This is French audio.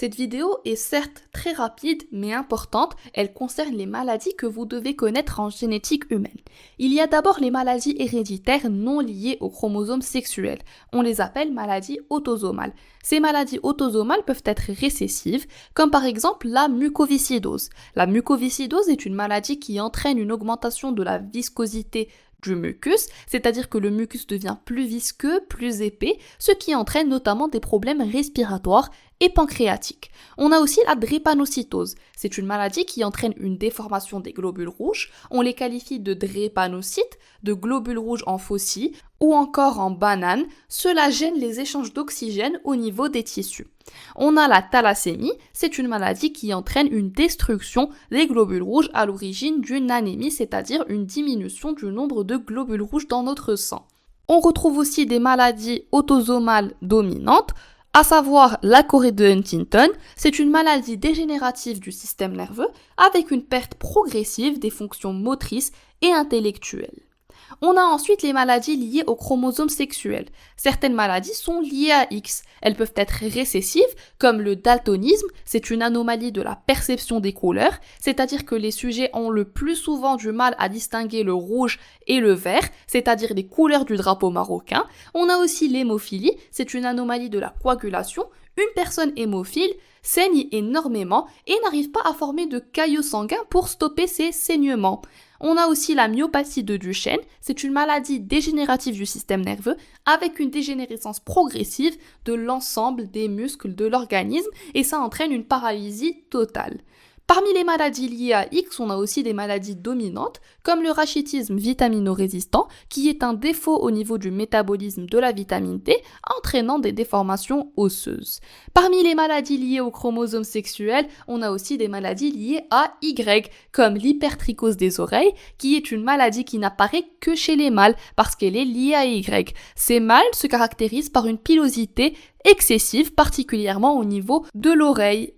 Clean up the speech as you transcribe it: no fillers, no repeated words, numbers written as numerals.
Cette vidéo est certes très rapide mais importante, elle concerne les maladies que vous devez connaître en génétique humaine. Il y a d'abord les maladies héréditaires non liées aux chromosomes sexuels. On les appelle maladies autosomales. Ces maladies autosomales peuvent être récessives, comme par exemple la mucoviscidose. La mucoviscidose est une maladie qui entraîne une augmentation de la viscosité du mucus, c'est-à-dire que le mucus devient plus visqueux, plus épais, ce qui entraîne notamment des problèmes respiratoires et pancréatiques. On a aussi la drépanocytose. C'est une maladie qui entraîne une déformation des globules rouges. On les qualifie de drépanocytes, de globules rouges en faucille ou encore en banane. Cela gêne les échanges d'oxygène au niveau des tissus. On a la thalassémie, c'est une maladie qui entraîne une destruction des globules rouges à l'origine d'une anémie, c'est-à-dire une diminution du nombre de globules rouges dans notre sang. On retrouve aussi des maladies autosomales dominantes, à savoir la chorée de Huntington. C'est une maladie dégénérative du système nerveux avec une perte progressive des fonctions motrices et intellectuelles. On a ensuite les maladies liées aux chromosomes sexuels. Certaines maladies sont liées à X. Elles peuvent être récessives, comme le daltonisme, c'est une anomalie de la perception des couleurs, c'est-à-dire que les sujets ont le plus souvent du mal à distinguer le rouge et le vert, c'est-à-dire les couleurs du drapeau marocain. On a aussi l'hémophilie, c'est une anomalie de la coagulation. Une personne hémophile saigne énormément et n'arrive pas à former de caillots sanguins pour stopper ses saignements. On a aussi la myopathie de Duchenne, c'est une maladie dégénérative du système nerveux avec une dégénérescence progressive de l'ensemble des muscles de l'organisme et ça entraîne une paralysie totale. Parmi les maladies liées à X, on a aussi des maladies dominantes, comme le rachitisme vitamino-résistant, qui est un défaut au niveau du métabolisme de la vitamine D, entraînant des déformations osseuses. Parmi les maladies liées aux chromosomes sexuels, on a aussi des maladies liées à Y, comme l'hypertrichose des oreilles, qui est une maladie qui n'apparaît que chez les mâles, parce qu'elle est liée à Y. Ces mâles se caractérisent par une pilosité excessive, particulièrement au niveau de l'oreille.